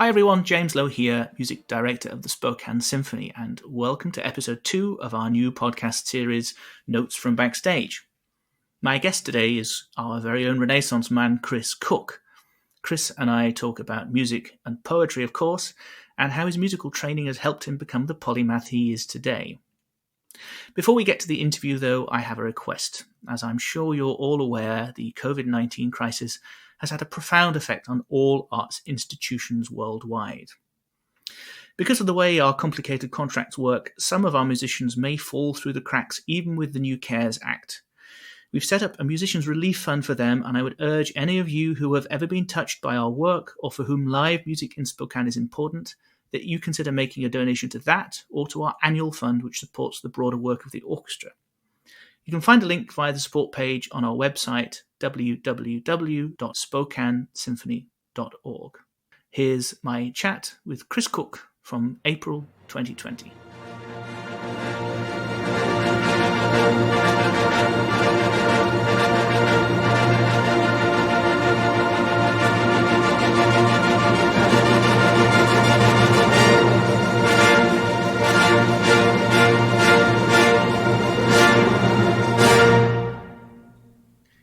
Hi everyone, James Lowe here, Music Director of the Spokane Symphony, and welcome to episode 2 of our new podcast series, Notes from Backstage. My guest today is our very own Renaissance man, Chris Cook. Chris and I talk about music and poetry, of course, and how his musical training has helped him become the polymath he is today. Before we get to the interview, though, I have a request. As I'm sure you're all aware, the COVID-19 crisis has had a profound effect on all arts institutions worldwide. Because of the way our complicated contracts work, some of our musicians may fall through the cracks even with the new CARES Act. We've set up a musicians relief fund for them, and I would urge any of you who have ever been touched by our work or for whom live music in Spokane is important, that you consider making a donation to that or to our annual fund, which supports the broader work of the orchestra. You can find a link via the support page on our website, www.spokanesymphony.org. Here's my chat with Chris Cook from April 2020.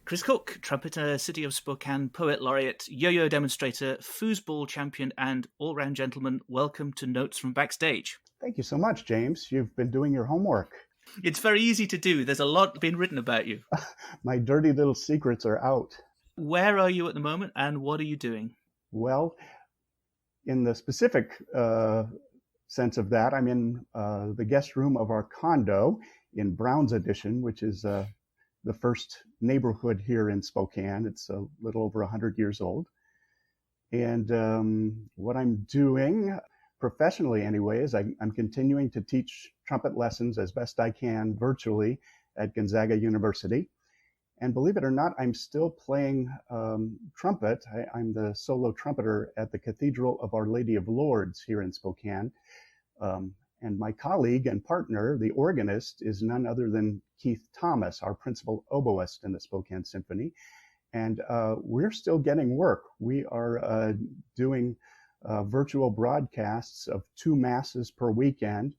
Chris Cook, trumpeter, City of Spokane, poet laureate, yo-yo demonstrator, foosball champion, and all-round gentleman, welcome to Notes from Backstage. Thank you so much, James. You've been doing your homework. It's very easy to do. There's a lot been written about you. My dirty little secrets are out. Where are you at the moment, and what are you doing? Well, in the specific sense of that, I'm in the guest room of our condo in Brown's Addition, which is the first neighborhood here in Spokane. It's a little over 100 years old. And what I'm doing, professionally anyway, is I'm continuing to teach trumpet lessons as best I can virtually at Gonzaga University. And believe it or not, I'm still playing trumpet. I'm the solo trumpeter at the Cathedral of Our Lady of Lourdes here in Spokane. And my colleague and partner, the organist, is none other than Keith Thomas, our principal oboist in the Spokane Symphony. And we're still getting work. We are doing virtual broadcasts of 2 masses per weekend,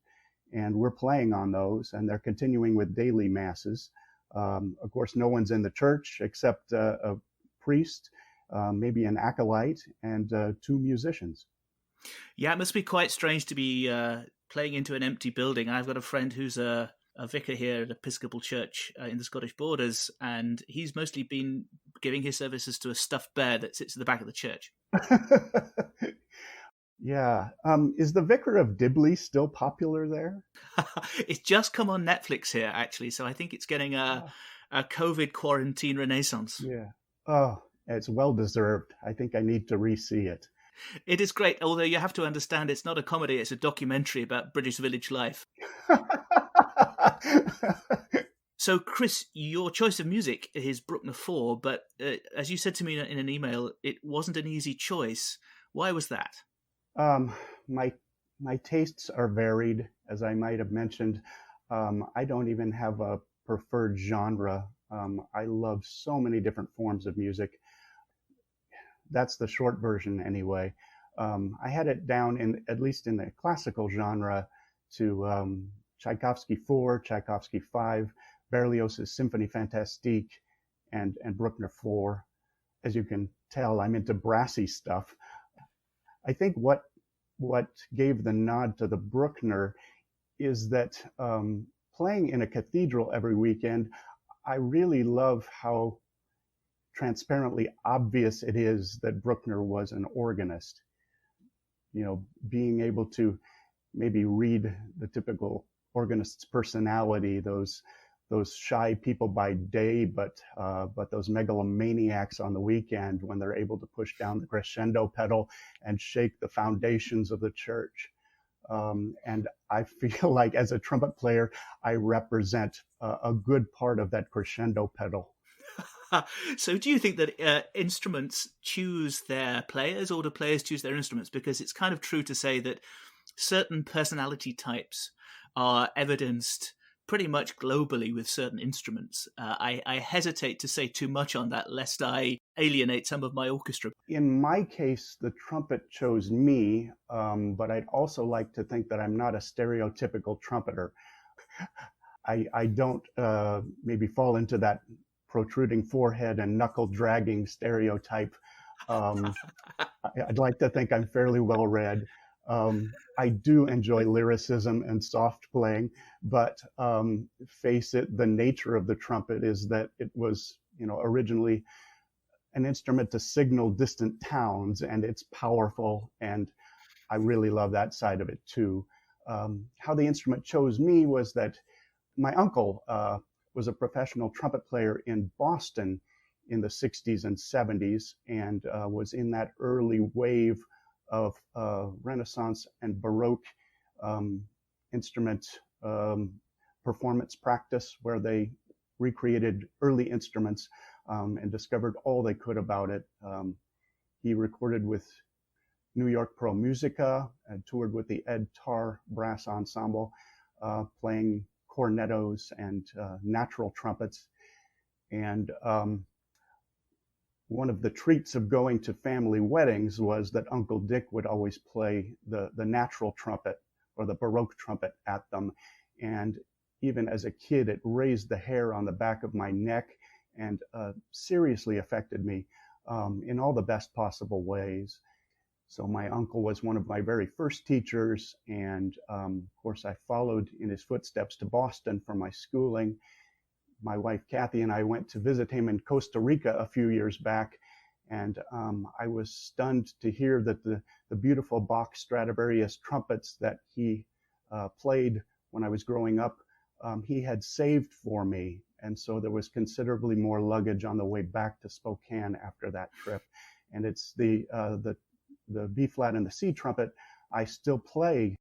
and we're playing on those, and they're continuing with daily masses. Of course, no one's in the church except a priest, maybe an acolyte, and 2 musicians. Yeah, it must be quite strange to be playing into an empty building. I've got a friend who's a vicar here at Episcopal Church in the Scottish Borders, and he's mostly been giving his services to a stuffed bear that sits at the back of the church. Yeah. Is the Vicar of Dibley still popular there? It's just come on Netflix here, actually, so I think it's getting a COVID quarantine renaissance. Yeah. Oh, it's well-deserved. I think I need to re-see it. It is great, although you have to understand it's not a comedy, it's a documentary about British village life. So, Chris, your choice of music is Bruckner 4, but as you said to me in an email, it wasn't an easy choice. Why was that? My tastes are varied, as I might have mentioned. I don't even have a preferred genre. I love so many different forms of music. That's the short version anyway. I had it down, at least in the classical genre, to Tchaikovsky 4, Tchaikovsky 5, Berlioz's Symphony Fantastique, and Bruckner 4. As you can tell, I'm into brassy stuff. I think what gave the nod to the Bruckner is that playing in a cathedral every weekend, I really love how transparently obvious it is that Bruckner was an organist. You know, being able to maybe read the typical organist's personality, those shy people by day, but those megalomaniacs on the weekend when they're able to push down the crescendo pedal and shake the foundations of the church. And I feel like as a trumpet player, I represent a good part of that crescendo pedal. So do you think that instruments choose their players, or do players choose their instruments? Because it's kind of true to say that certain personality types are evidenced pretty much globally with certain instruments. I hesitate to say too much on that, lest I alienate some of my orchestra. In my case, the trumpet chose me, but I'd also like to think that I'm not a stereotypical trumpeter. I don't maybe fall into that protruding forehead and knuckle dragging stereotype. I'd like to think I'm fairly well read. I do enjoy lyricism and soft playing, but face it, the nature of the trumpet is that it was, originally an instrument to signal distant towns, and it's powerful, and I really love that side of it too. How the instrument chose me was that my uncle was a professional trumpet player in Boston in the 60s and 70s, and was in that early wave of Renaissance and Baroque instrument performance practice, where they recreated early instruments and discovered all they could about it. He recorded with New York Pro Musica and toured with the Ed Tarr Brass Ensemble, playing cornetos and natural trumpets. And one of the treats of going to family weddings was that Uncle Dick would always play the natural trumpet or the Baroque trumpet at them. And even as a kid, it raised the hair on the back of my neck and seriously affected me in all the best possible ways. So my uncle was one of my very first teachers, and of course I followed in his footsteps to Boston for my schooling. My wife Kathy and I went to visit him in Costa Rica a few years back, and I was stunned to hear that the beautiful Bach Stradivarius trumpets that he played when I was growing up, he had saved for me. And so there was considerably more luggage on the way back to Spokane after that trip. And it's the B flat and the C trumpet I still play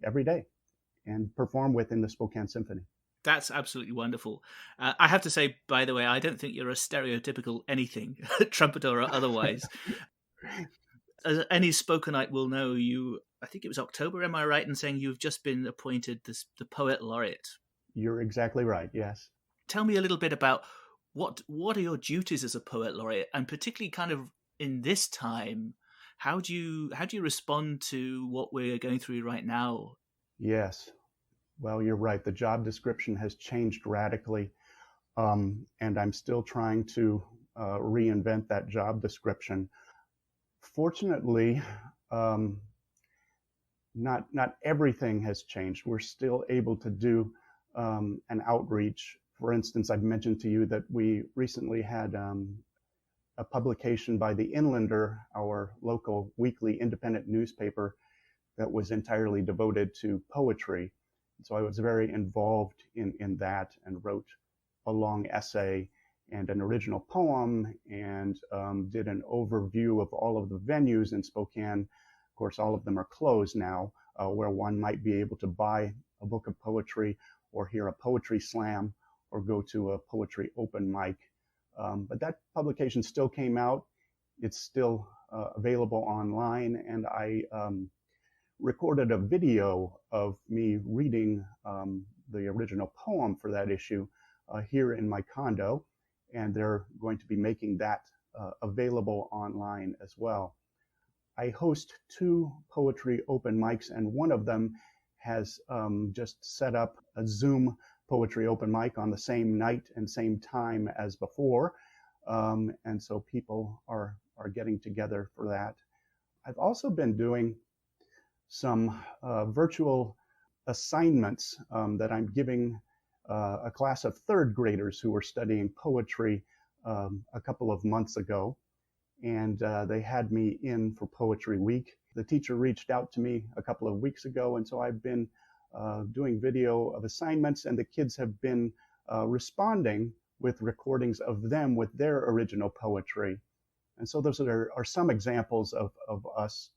every day and perform with in the Spokane Symphony. That's absolutely wonderful. I have to say, by the way, I don't think you're a stereotypical anything, trumpeter or otherwise. As any Spokaneite will know, I think it was October, am I right in saying you've just been appointed the Poet Laureate? You're exactly right, yes. Tell me a little bit about what are your duties as a Poet Laureate, and particularly kind of in this time, how do you respond to what we're going through right now? Yes. Well, you're right. The job description has changed radically, and I'm still trying to reinvent that job description. Fortunately, not everything has changed. We're still able to do an outreach. For instance, I've mentioned to you that we recently had a publication by the Inlander, our local weekly independent newspaper, that was entirely devoted to poetry. So I was very involved in that and wrote a long essay and an original poem, and did an overview of all of the venues in Spokane. Of course, all of them are closed now, where one might be able to buy a book of poetry or hear a poetry slam or go to a poetry open mic. But that publication still came out. It's still available online, and I recorded a video of me reading the original poem for that issue here in my condo, and they're going to be making that available online as well. I host 2 poetry open mics, and one of them has just set up a Zoom poetry open mic on the same night and same time as before, and so people are getting together for that. I've also been doing some virtual assignments that I'm giving a class of 3rd graders who were studying poetry a couple of months ago, and they had me in for Poetry Week. The teacher reached out to me a couple of weeks ago, and so I've been doing video of assignments, and the kids have been responding with recordings of them with their original poetry. And so those are some examples of us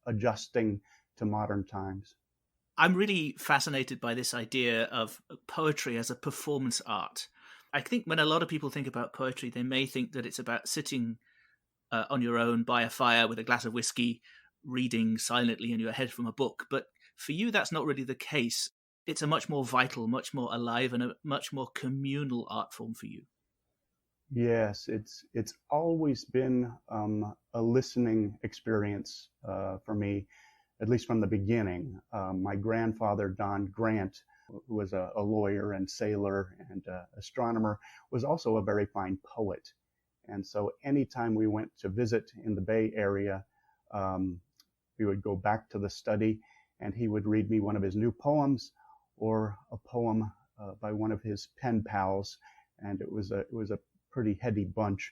adjusting to modern times. I'm really fascinated by this idea of poetry as a performance art. I think when a lot of people think about poetry, they may think that it's about sitting on your own by a fire with a glass of whiskey, reading silently in your head from a book. But for you, that's not really the case. it's a much more vital, much more alive, and a much more communal art form for you. Yes, it's always been a listening experience for me, at least from the beginning. My grandfather, Don Grant, who was a lawyer and sailor and astronomer, was also a very fine poet. And so anytime we went to visit in the Bay Area, we would go back to the study and he would read me one of his new poems or a poem by one of his pen pals. And it was a pretty heady bunch,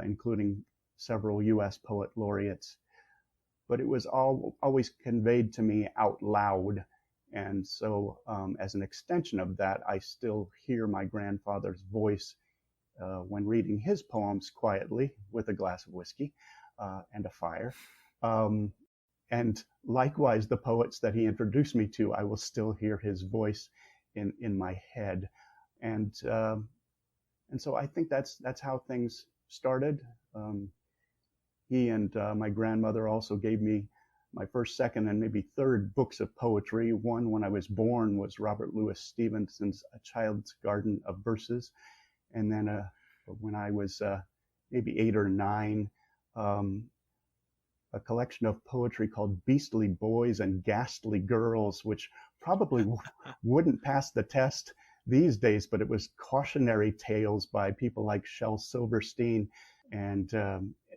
including several U.S. poet laureates. But it was always conveyed to me out loud. And so as an extension of that, I still hear my grandfather's voice when reading his poems quietly with a glass of whiskey and a fire. And likewise, the poets that he introduced me to, I will still hear his voice in my head. And so I think that's how things started. He and my grandmother also gave me my first, second, and maybe third books of poetry. One, when I was born, was Robert Louis Stevenson's A Child's Garden of Verses. And then when I was maybe 8 or 9, a collection of poetry called Beastly Boys and Ghastly Girls, which probably wouldn't pass the test these days, but it was cautionary tales by people like Shel Silverstein. And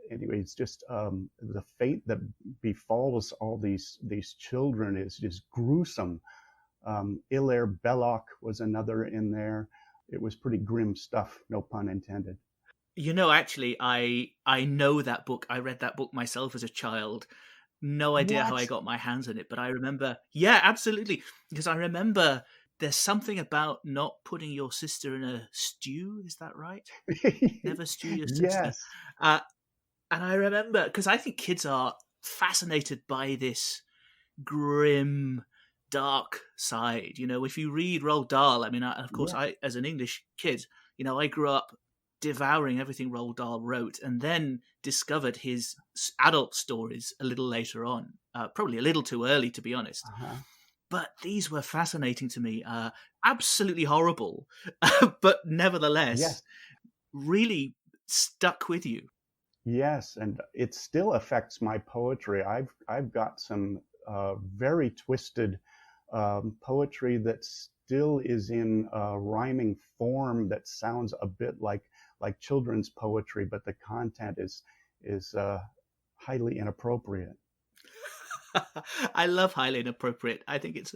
anyway, it's just the fate that befalls all these children is just gruesome. Hilaire Belloc was another in there. It was pretty grim stuff, no pun intended. You know, actually, I know that book. I read that book myself as a child. No idea how I got my hands on it, but I remember, yeah, absolutely. Because I remember there's something about not putting your sister in a stew. Is that right? Never stew your sister. Yes. And I remember, because I think kids are fascinated by this grim, dark side. You know, if you read Roald Dahl, I mean, of course, Yeah. I, as an English kid, you know, I grew up devouring everything Roald Dahl wrote, and then discovered his adult stories a little later on, probably a little too early, to be honest. Uh-huh. But these were fascinating to me, absolutely horrible, but nevertheless, really stuck with you. Yes, and it still affects my poetry. I've got some very twisted poetry that still is in rhyming form that sounds a bit like children's poetry, but the content is highly inappropriate. I love highly inappropriate. I think it's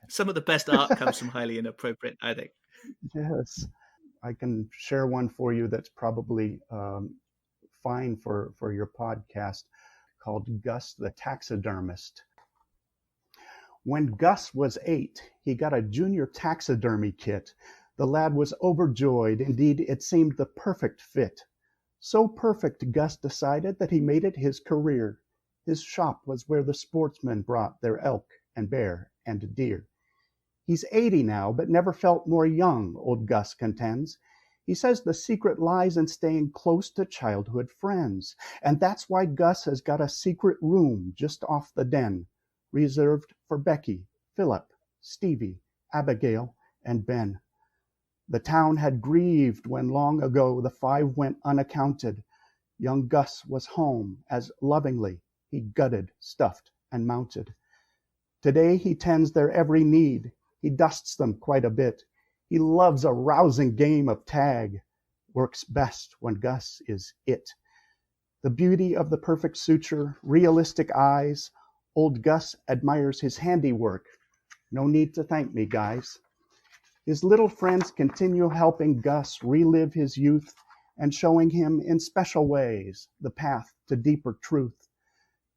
some of the best art comes from highly inappropriate, I think. Yes, I can share one for you that's probably fine for your podcast, called Gus the Taxidermist. When Gus was 8, he got a junior taxidermy kit. The lad was overjoyed. Indeed, it seemed the perfect fit. So perfect, Gus decided, that he made it his career. His shop was where the sportsmen brought their elk and bear and deer. He's 80 now, but never felt more young, old Gus contends. He says the secret lies in staying close to childhood friends. And that's why Gus has got a secret room just off the den, reserved for Becky, Philip, Stevie, Abigail, and Ben. The town had grieved when long ago the 5 went unaccounted. Young Gus was home as lovingly he gutted, stuffed, and mounted. Today he tends their every need. He dusts them quite a bit. He loves a rousing game of tag. Works best when Gus is it. The beauty of the perfect suture, realistic eyes. Old Gus admires his handiwork. No need to thank me, guys. His little friends continue helping Gus relive his youth and showing him in special ways the path to deeper truth.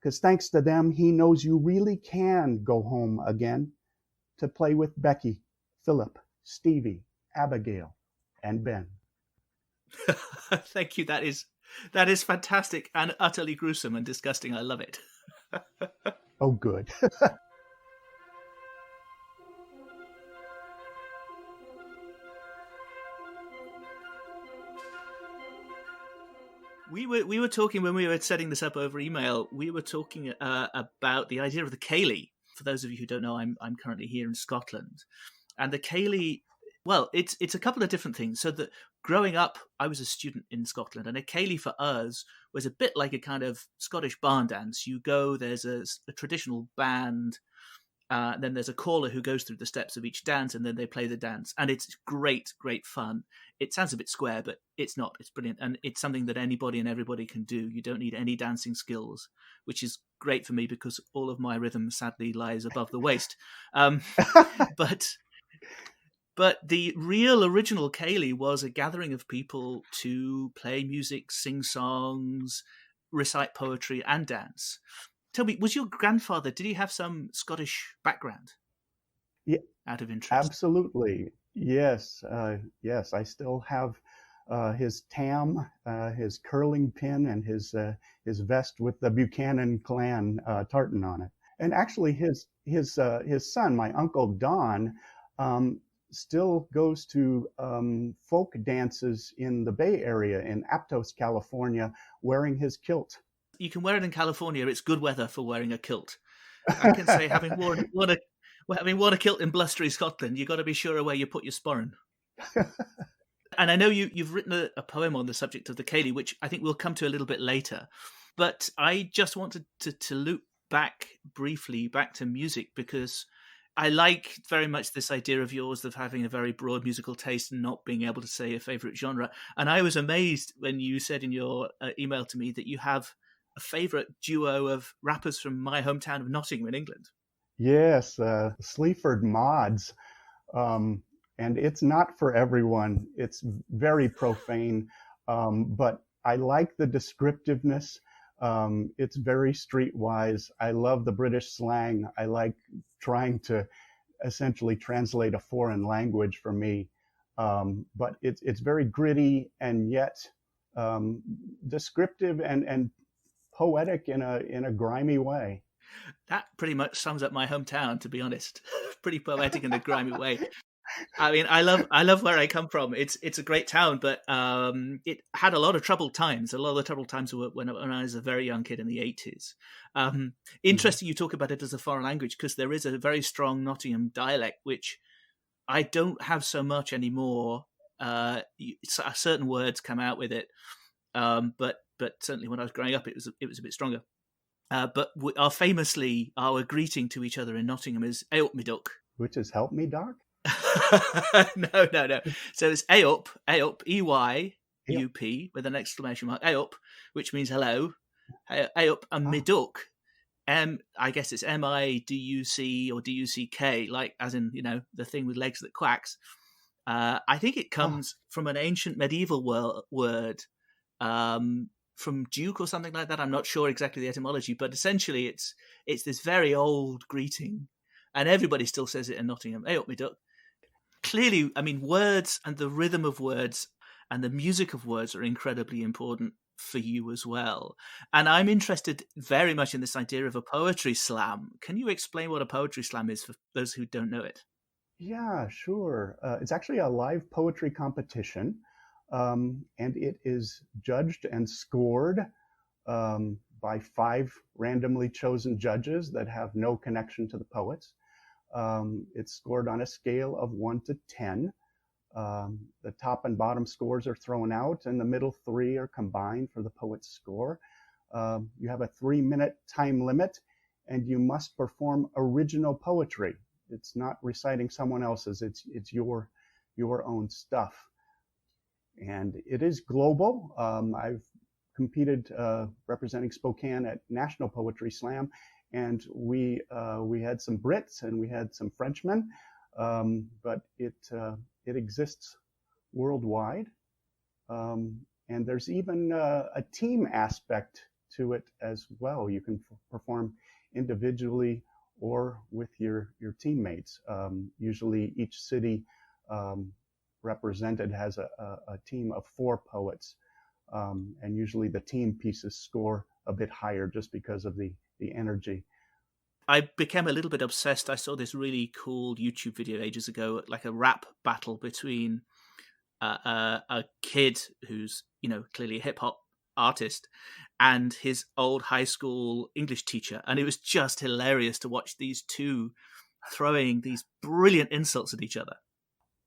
'Cause thanks to them, he knows you really can go home again to play with Becky, Philip, Stevie, Abigail, and Ben. Thank you. That is fantastic and utterly gruesome and disgusting. I love it. Oh, good. We were talking when we were setting this up over email. We were talking about the idea of the Kaylee, For those of you who don't know, I'm currently here in Scotland, and the Kaylee. Well, it's a couple of different things. So that growing up, I was a student in Scotland, and a Kaylee for us was a bit like a kind of Scottish barn dance. You go, there's a traditional band. Then there's a caller who goes through the steps of each dance, and then they play the dance. And it's great, great fun. It sounds a bit square, but it's not. It's brilliant. And it's something that anybody and everybody can do. You don't need any dancing skills, which is great for me because all of my rhythm sadly lies above the waist. But the real original Kaylee was a gathering of people to play music, sing songs, recite poetry, and dance. Tell me, was your grandfather, did he have some Scottish background? Yeah, out of interest? absolutely. Yes, yes. I still have his tam, his curling pin, and his vest with the Buchanan clan tartan on it. And actually, his son, my uncle Don, still goes to folk dances in the Bay Area in Aptos, California, wearing his kilt. You can wear it in California. It's good weather for wearing a kilt. I can say, having worn a kilt in blustery Scotland, you've got to be sure of where you put your sporran. And I know you've written a poem on the subject of the Kaylee, which I think we'll come to a little bit later. But I just wanted to loop back briefly back to music, because I like very much this idea of yours of having a very broad musical taste and not being able to say a favorite genre. And I was amazed when you said in your email to me that you have a favorite duo of rappers from my hometown of Nottingham in England. Yes, Sleaford Mods. And it's not for everyone. It's very profane, but I like the descriptiveness. It's very streetwise. I love the British slang. I like trying to essentially translate a foreign language for me. But it's very gritty and yet descriptive and poetic in a grimy way. That pretty much sums up my hometown, to be honest. Pretty poetic in a grimy way. I mean, I love where I come from. It's a great town, but it had a lot of troubled times. A lot of the troubled times were when I was a very young kid in the 80s. Interesting you talk about it as a foreign language, because there is a very strong Nottingham dialect, which I don't have so much anymore. Certain words come out with it, but certainly when I was growing up, it was a bit stronger. But our greeting to each other in Nottingham is "Hey up, me duck," which is "Help me, Doc." No. So it's "Hey up," EYUP with an exclamation mark. "Hey up," which means hello. Hey up, and me duck. I guess it's MIDUC or DUCK, like as in the thing with legs that quacks. I think it comes from an ancient medieval word. From Duke or something like that. I'm not sure exactly the etymology, but essentially it's this very old greeting, and everybody still says it in Nottingham. "Hey up, me duck." Clearly, I mean, words and the rhythm of words and the music of words are incredibly important for you as well. And I'm interested very much in this idea of a poetry slam. Can you explain what a poetry slam is for those who don't know it? Yeah, sure. It's actually a live poetry competition. And it is judged and scored by 5 randomly chosen judges that have no connection to the poets. It's scored on a scale of 1 to 10. The top and bottom scores are thrown out, and the middle 3 are combined for the poet's score. You have a 3-minute time limit, and you must perform original poetry. It's not reciting someone else's. It's your own stuff. And it is global. I've competed representing Spokane at National Poetry Slam, and we had some Brits and we had some Frenchmen, but it exists worldwide. And there's even a team aspect to it as well. You can perform individually or with your teammates. Usually each city represented has a team of 4 poets, and usually the team pieces score a bit higher just because of the energy. I became a little bit obsessed. I saw this really cool YouTube video ages ago, like a rap battle between a kid who's clearly a hip hop artist and his old high school English teacher. And it was just hilarious to watch these two throwing these brilliant insults at each other.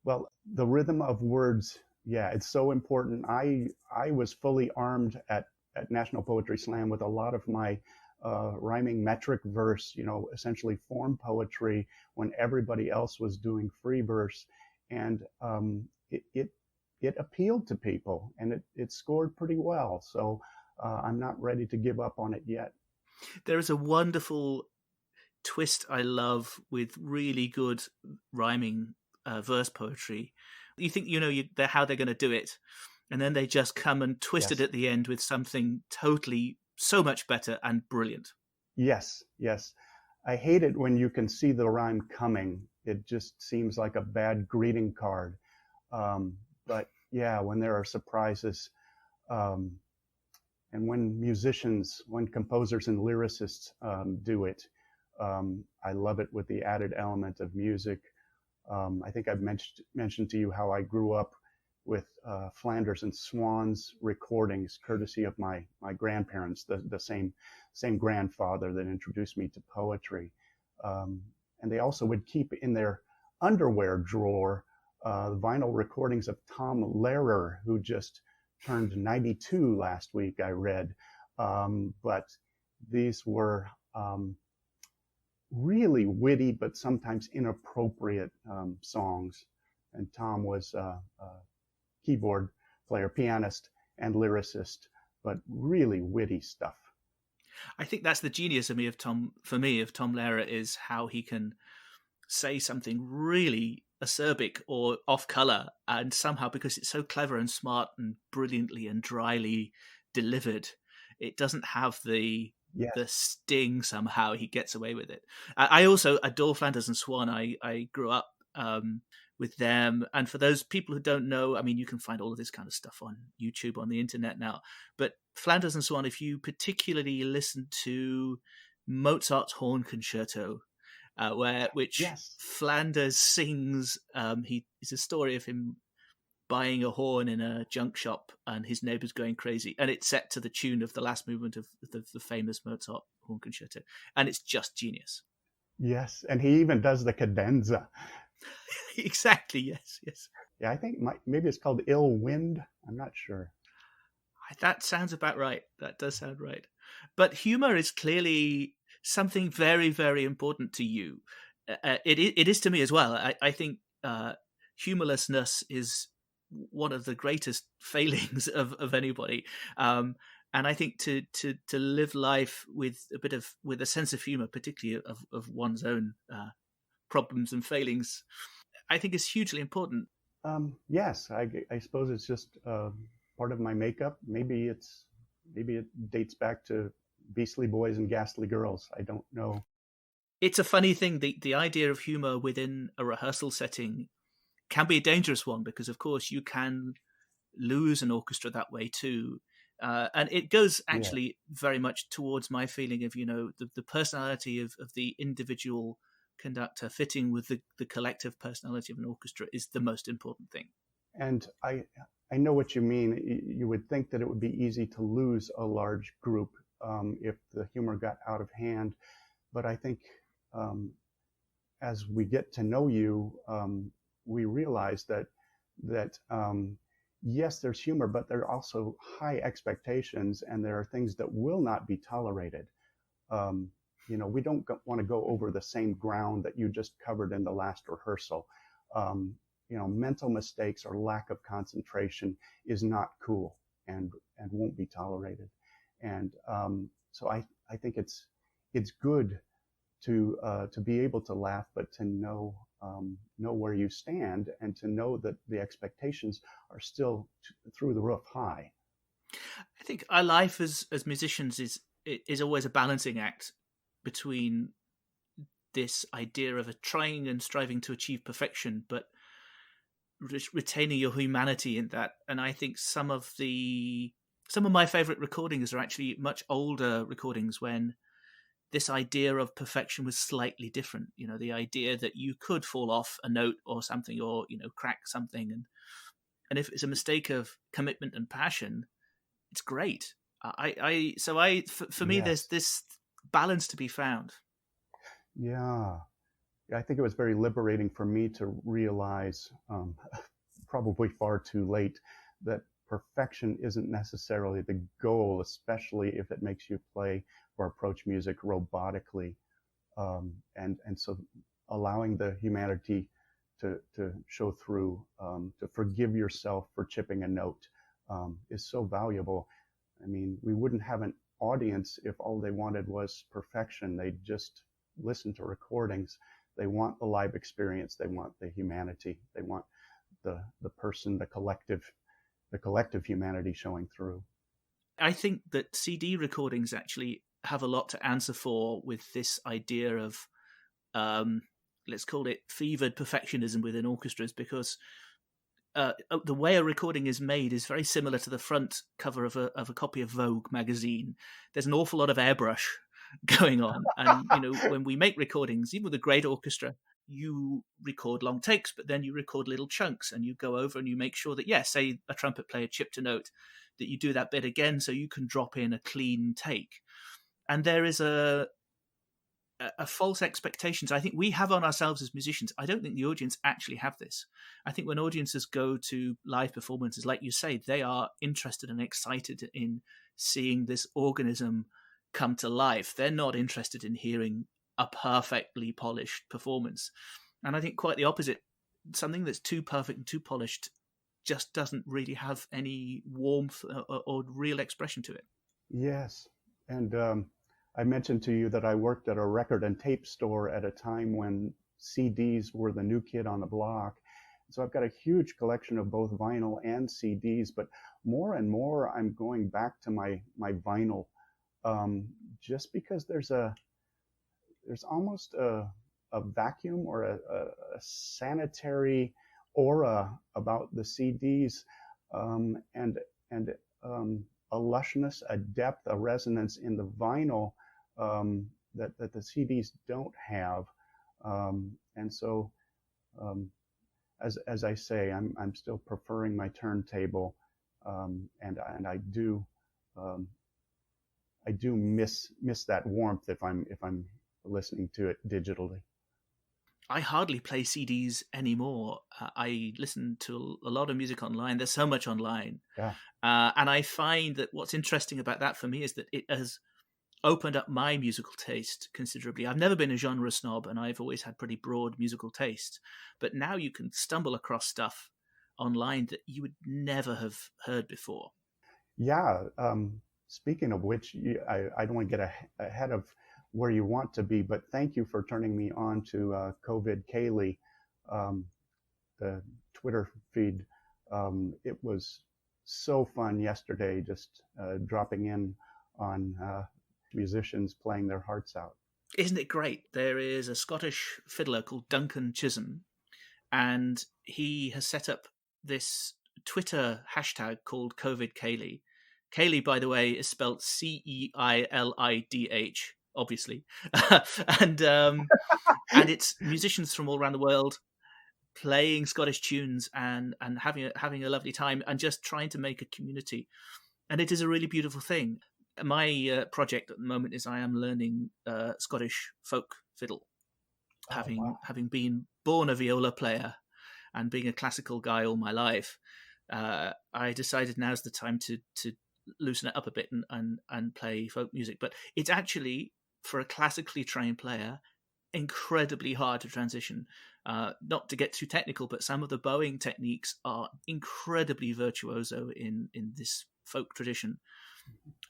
Well, the rhythm of words, yeah, it's so important. I was fully armed at National Poetry Slam with a lot of my rhyming metric verse, essentially form poetry when everybody else was doing free verse. And it appealed to people, and it scored pretty well. So I'm not ready to give up on it yet. There is a wonderful twist I love with really good rhyming verse poetry. You think how they're going to do it, and then they just come and twist it at the end with something totally so much better and brilliant. Yes. I hate it when you can see the rhyme coming. It just seems like a bad greeting card. But yeah, when there are surprises, and when composers and lyricists do it, I love it with the added element of music. I think I've mentioned to you how I grew up with Flanders and Swann's recordings, courtesy of my grandparents, the same grandfather that introduced me to poetry. And they also would keep in their underwear drawer vinyl recordings of Tom Lehrer, who just turned 92 last week, I read. But these were really witty, but sometimes inappropriate songs. And Tom was a keyboard player, pianist, and lyricist, but really witty stuff. I think that's the genius of Tom Lehrer, is how he can say something really acerbic or off color, and somehow, because it's so clever and smart and brilliantly and dryly delivered, it doesn't have the sting. Somehow he gets away with it. I also adore Flanders and Swann. I grew up with them, and for those people who don't know, I mean, you can find all of this kind of stuff on YouTube, on the internet now, but Flanders and Swann, if you particularly listen to Mozart's Horn Concerto, which Flanders sings, it's a story of him buying a horn in a junk shop and his neighbors going crazy, and it's set to the tune of the last movement of the famous Mozart Horn Concerto, and it's just genius. Yes, and he even does the cadenza. Exactly. Yes. Yeah, I think maybe it's called Ill Wind. I'm not sure. That sounds about right. That does sound right. But humor is clearly something very, very important to you. It is to me as well. I think humorlessness is one of the greatest failings of anybody. And I think to live life with a sense of humor, particularly of one's own problems and failings, I think is hugely important. Yes, I suppose it's just part of my makeup. Maybe it dates back to Beastly Boys and Ghastly Girls. I don't know. It's a funny thing. The idea of humor within a rehearsal setting can be a dangerous one, because of course you can lose an orchestra that way too. And it goes actually very much towards my feeling of, the personality of the individual conductor fitting with the collective personality of an orchestra is the most important thing. And I know what you mean. You would think that it would be easy to lose a large group if the humor got out of hand. But I think as we get to know you, we realize that yes, there's humor, but there are also high expectations, and there are things that will not be tolerated. We don't want to go over the same ground that you just covered in the last rehearsal. Mental mistakes or lack of concentration is not cool and won't be tolerated. And so I think it's good to be able to laugh, but to know where you stand, and to know that the expectations are still through the roof high. I think our life as musicians is always a balancing act between this idea of trying and striving to achieve perfection, but retaining your humanity in that. And I think some of my favorite recordings are actually much older recordings, when this idea of perfection was slightly different. The idea that you could fall off a note or something, or crack something, and if it's a mistake of commitment and passion, it's great. For me, there's Yes. this balance to be found. Yeah. I think it was very liberating for me to realize, probably far too late, that perfection isn't necessarily the goal, especially if it makes you play or approach music robotically. And so allowing the humanity to show through, to forgive yourself for chipping a note, is so valuable. I mean, we wouldn't have an audience if all they wanted was perfection. They'd just listen to recordings. They want the live experience. They want the humanity. They want the person, the collective humanity showing through. I think that CD recordings actually have a lot to answer for with this idea of, let's call it fevered perfectionism within orchestras, because the way a recording is made is very similar to the front cover of a copy of Vogue magazine. There's an awful lot of airbrush going on, and when we make recordings, even with a great orchestra, you record long takes, but then you record little chunks, and you go over and you make sure that, say a trumpet player chipped a note, that you do that bit again so you can drop in a clean take. And there is a false expectations I think we have on ourselves as musicians. I don't think the audience actually have this. I think when audiences go to live performances, like you say, they are interested and excited in seeing this organism come to life. They're not interested in hearing a perfectly polished performance. And I think quite the opposite. Something that's too perfect and too polished just doesn't really have any warmth or real expression to it. Yes. And I mentioned to you that I worked at a record and tape store at a time when CDs were the new kid on the block. So I've got a huge collection of both vinyl and CDs, but more and more I'm going back to my vinyl, just because there's almost a vacuum or a sanitary aura about the CDs, and a lushness, a depth, a resonance in the vinyl, that the CDs don't have. And so, as I say, I'm still preferring my turntable, and I do miss that warmth if I'm listening to it digitally. I hardly play CDs anymore. I listen to a lot of music online. There's so much online. Yeah. And I find that what's interesting about that for me is that it has opened up my musical taste considerably. I've never been a genre snob, and I've always had pretty broad musical taste. But now you can stumble across stuff online that you would never have heard before. Yeah. Speaking of which, I don't want to get ahead of where you want to be, but thank you for turning me on to COVID Kaylee, the Twitter feed. It was so fun yesterday, just dropping in on musicians playing their hearts out. Isn't it great? There is a Scottish fiddler called Duncan Chisholm, and he has set up this Twitter hashtag called COVID Kaylee. Kaylee, by the way, is spelled Ceilidh, obviously, and it's musicians from all around the world playing Scottish tunes and having a lovely time and just trying to make a community. And it is a really beautiful thing. My project at the moment is I am learning Scottish folk fiddle, having been born a viola player and being a classical guy all my life. I decided now's the time to loosen it up a bit and play folk music. But it's actually, for a classically trained player, incredibly hard to transition. Not to get too technical, but some of the bowing techniques are incredibly virtuoso in this folk tradition,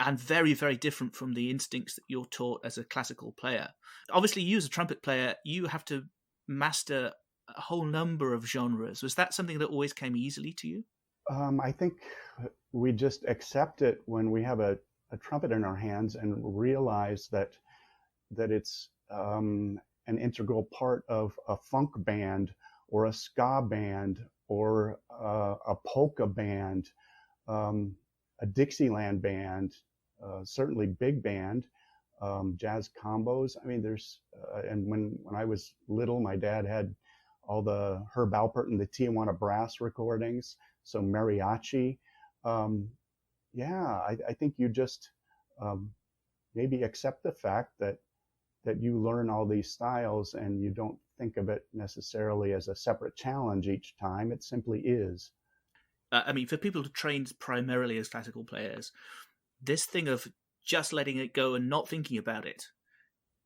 and very, very different from the instincts that you're taught as a classical player. Obviously, you as a trumpet player, you have to master a whole number of genres. Was that something that always came easily to you? I think we just accept it when we have a trumpet in our hands and realize that it's an integral part of a funk band or a ska band or a polka band, a Dixieland band, certainly big band, jazz combos. I mean, there's and when I was little, my dad had all the Herb Alpert and the Tijuana brass recordings, so mariachi. Yeah, I think you just um, maybe accept the fact that you learn all these styles and you don't think of it necessarily as a separate challenge each time. It simply is. I mean, for people who trained primarily as classical players, this thing of just letting it go and not thinking about it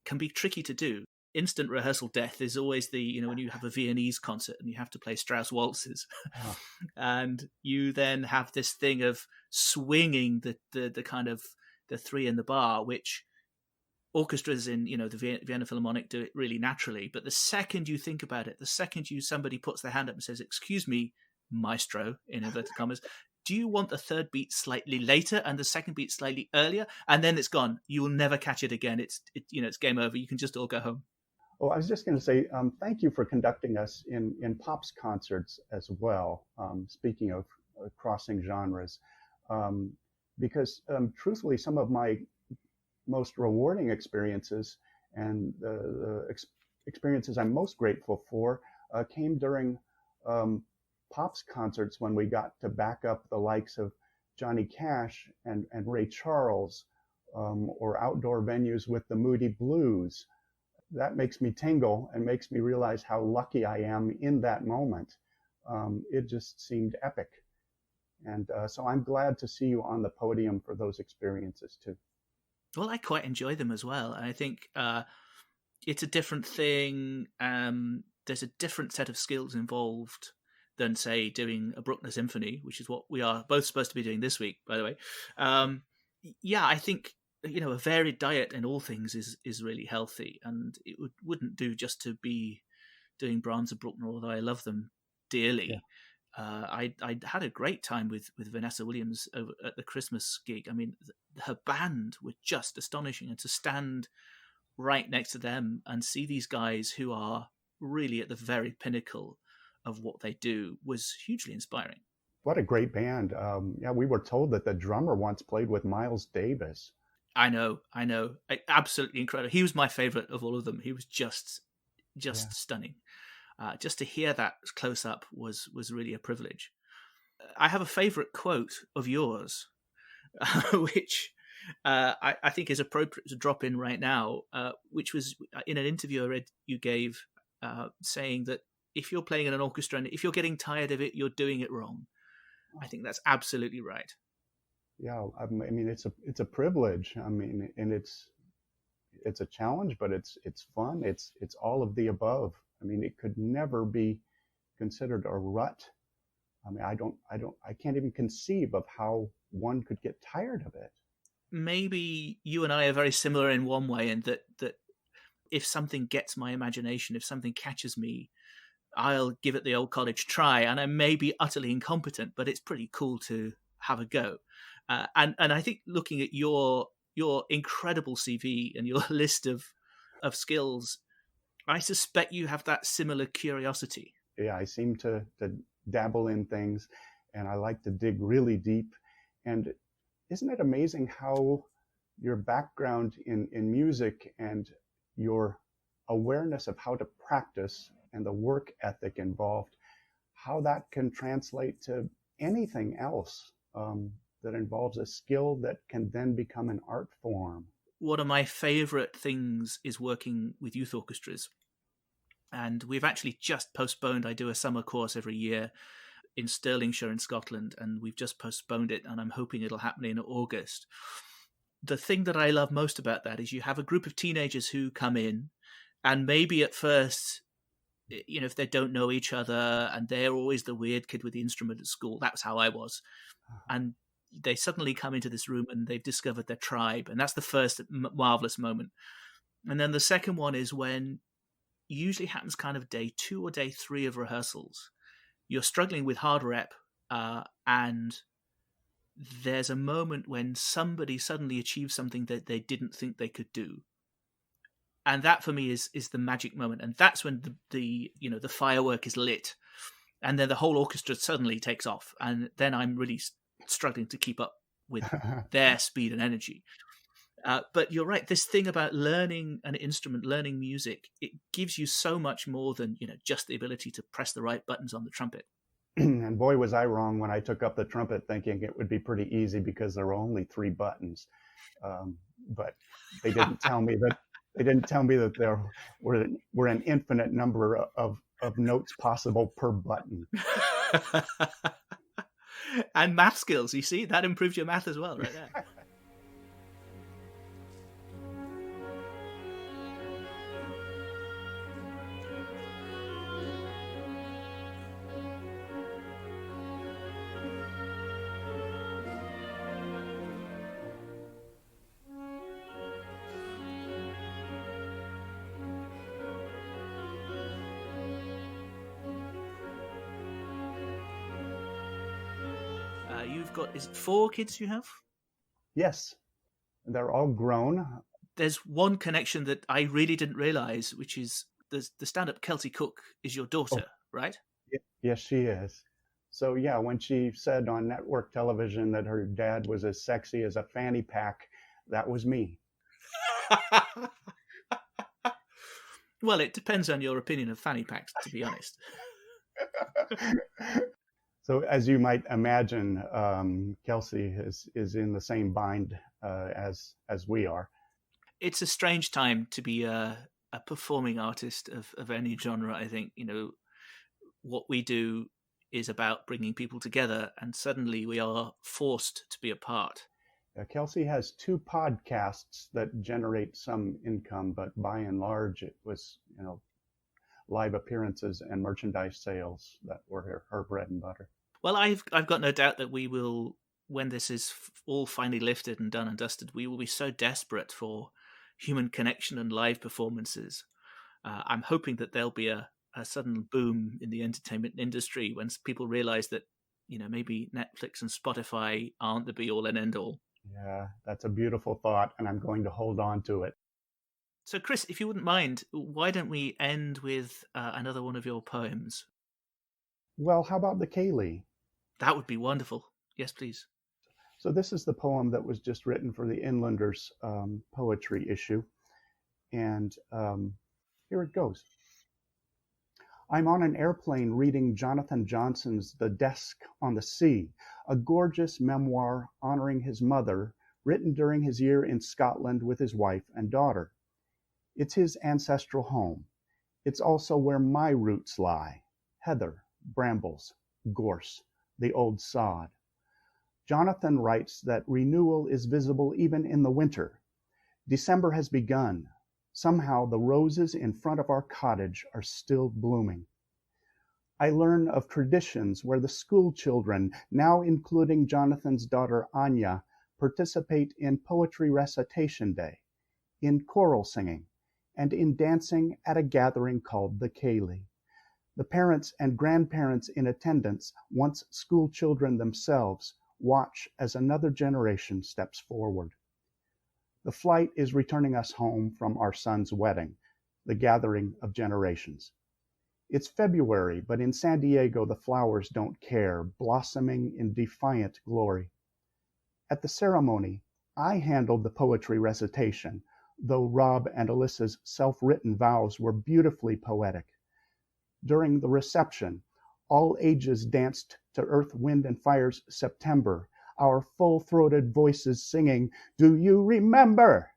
can be tricky to do. Instant rehearsal death is always when you have a Viennese concert and you have to play Strauss waltzes, Yeah. and you then have this thing of swinging the kind of the three in the bar, which orchestras in the Vienna Philharmonic do it really naturally. But the second you think about it, the second somebody puts their hand up and says, "Excuse me, maestro," in inverted commas, do you want the third beat slightly later and the second beat slightly earlier? And then it's gone. You will never catch it again. It's game over. You can just all go home. Oh, I was just going to say, thank you for conducting us in Pop's concerts as well. Speaking of crossing genres, um, because truthfully, some of my most rewarding experiences and experiences I'm most grateful for came during Pop's concerts when we got to back up the likes of Johnny Cash and Ray Charles, or outdoor venues with the Moody Blues. That makes me tingle and makes me realize how lucky I am in that moment. It just seemed epic. And so I'm glad to see you on the podium for those experiences too. Well, I quite enjoy them as well. And I think it's a different thing. There's a different set of skills involved than, say, doing a Bruckner symphony, which is what we are both supposed to be doing this week, by the way. Yeah, I think a varied diet in all things is really healthy, and it wouldn't do just to be doing Brahms or Bruckner, although I love them dearly. Yeah. I had a great time with Vanessa Williams over at the Christmas gig. I mean, her band were just astonishing, and to stand right next to them and see these guys who are really at the very pinnacle of what they do was hugely inspiring. What a great band. Yeah, we were told that the drummer once played with Miles Davis. I know. Absolutely incredible. He was my favorite of all of them. He was just Yeah. stunning. Just to hear that close up was really a privilege. I have a favorite quote of yours, which I think is appropriate to drop in right now, which was in an interview I read you gave, saying that if you're playing in an orchestra and if you're getting tired of it, you're doing it wrong. I think that's absolutely right. Yeah, I mean it's a privilege. I mean, and it's a challenge, but it's fun. It's all of the above. I mean, it could never be considered a rut. I mean, I can't even conceive of how one could get tired of it. Maybe you and I are very similar in one way, in that if something gets my imagination, if something catches me, I'll give it the old college try, and I may be utterly incompetent, but it's pretty cool to have a go. And I think looking at your incredible CV and your list of skills, I suspect you have that similar curiosity. Yeah, I seem to dabble in things, and I like to dig really deep. And isn't it amazing how your background in music and your awareness of how to practice and the work ethic involved, how that can translate to anything else that involves a skill that can then become an art form. One of my favorite things is working with youth orchestras. And we've actually just postponed, I do a summer course every year in Stirlingshire in Scotland, and we've just postponed it, and I'm hoping it'll happen in August. The thing that I love most about that is you have a group of teenagers who come in, and maybe at first, if they don't know each other and they're always the weird kid with the instrument at school, that's how I was. And they suddenly come into this room and they've discovered their tribe. And that's the first marvelous moment. And then the second one is when, usually happens kind of day 2 or day 3 of rehearsals, you're struggling with hard rep, and there's a moment when somebody suddenly achieves something that they didn't think they could do. And that for me is the magic moment. And that's when the firework is lit, and then the whole orchestra suddenly takes off. And then I'm really struggling to keep up with their speed and energy. But you're right. This thing about learning an instrument, learning music, it gives you so much more than just the ability to press the right buttons on the trumpet. And boy, was I wrong when I took up the trumpet thinking it would be pretty easy because there were only 3 buttons. But they didn't tell me that there were an infinite number of notes possible per button. And math skills, you see, that improves your math as well, right there. You've got, is it 4 kids you have? Yes, they're all grown. There's one connection that I really didn't realize, which is the stand-up Kelsey Cook is your daughter, right? Yes, she is. So yeah, when she said on network television that her dad was as sexy as a fanny pack, that was me. Well, it depends on your opinion of fanny packs, to be honest. So as you might imagine, Kelsey is in the same bind as we are. It's a strange time to be a performing artist of any genre. I think, what we do is about bringing people together, and suddenly we are forced to be apart. Kelsey has 2 podcasts that generate some income, but by and large, it was, live appearances and merchandise sales that were her bread and butter. Well, I've got no doubt that we will, when this is all finally lifted and done and dusted, we will be so desperate for human connection and live performances. I'm hoping that there'll be a sudden boom in the entertainment industry when people realize that, maybe Netflix and Spotify aren't the be all and end all. Yeah, that's a beautiful thought, and I'm going to hold on to it. So, Chris, if you wouldn't mind, why don't we end with another one of your poems? Well, how about the Kaylee? That would be wonderful. Yes, please. So this is the poem that was just written for the Inlanders poetry issue. And here it goes. I'm on an airplane reading Jonathan Johnson's The Desk on the Sea, a gorgeous memoir honoring his mother, written during his year in Scotland with his wife and daughter. It's his ancestral home. It's also where my roots lie: heather, brambles, gorse, the old sod. Jonathan writes that renewal is visible even in the winter. December has begun. Somehow the roses in front of our cottage are still blooming. I learn of traditions where the school children, now including Jonathan's daughter Anya, participate in poetry recitation day, in choral singing, and in dancing at a gathering called the Kaylee. The parents and grandparents in attendance, once school children themselves, watch as another generation steps forward. The flight is returning us home from our son's wedding, the gathering of generations. It's February, but in San Diego the flowers don't care, blossoming in defiant glory. At the ceremony, I handled the poetry recitation, though Rob and Alyssa's self-written vows were beautifully poetic. During the reception, all ages danced to Earth, Wind, and Fire's September, our full-throated voices singing, "Do you remember?"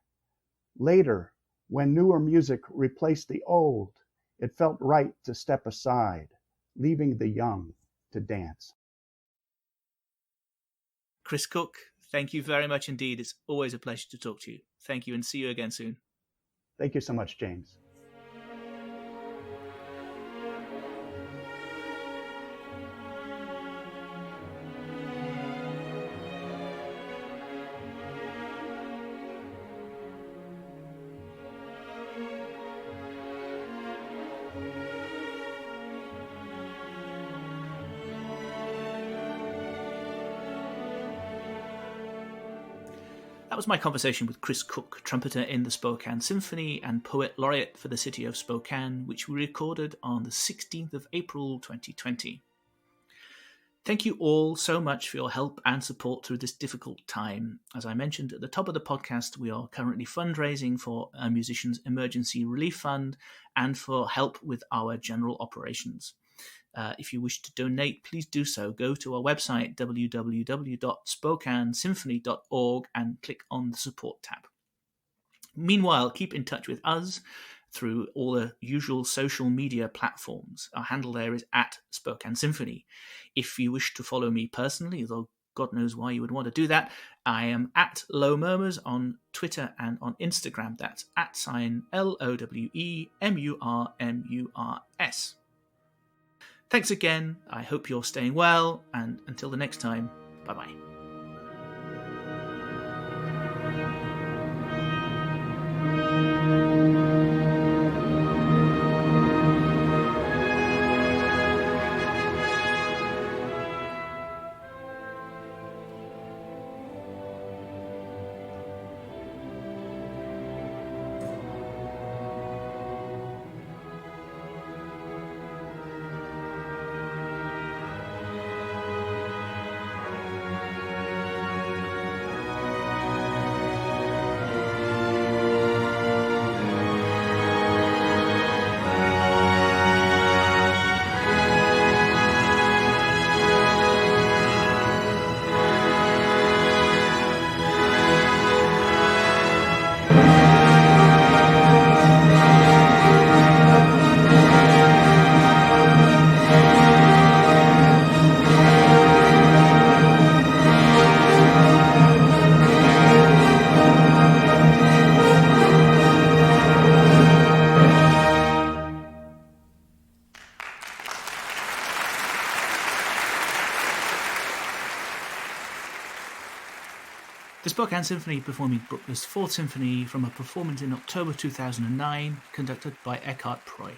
Later, when newer music replaced the old, it felt right to step aside, leaving the young to dance. Chris Cook, thank you very much indeed. It's always a pleasure to talk to you. Thank you, and see you again soon. Thank you so much, James. That was my conversation with Chris Cook, trumpeter in the Spokane Symphony and poet laureate for the city of Spokane, which we recorded on the 16th of April 2020. Thank you all so much for your help and support through this difficult time. As I mentioned at the top of the podcast, we are currently fundraising for a musician's emergency relief fund and for help with our general operations. If you wish to donate, please do so. Go to our website, www.spokanesymphony.org, and click on the support tab. Meanwhile, keep in touch with us through all the usual social media platforms. Our handle there is @Spokane Symphony. If you wish to follow me personally, though God knows why you would want to do that, I am @LoweMurmurs on Twitter and on Instagram. That's @LOWEMURMURS. Thanks again. I hope you're staying well, and until the next time, bye-bye. The Spokane Symphony performing Bruckner's Fourth Symphony from a performance in October 2009, conducted by Eckhart Preu.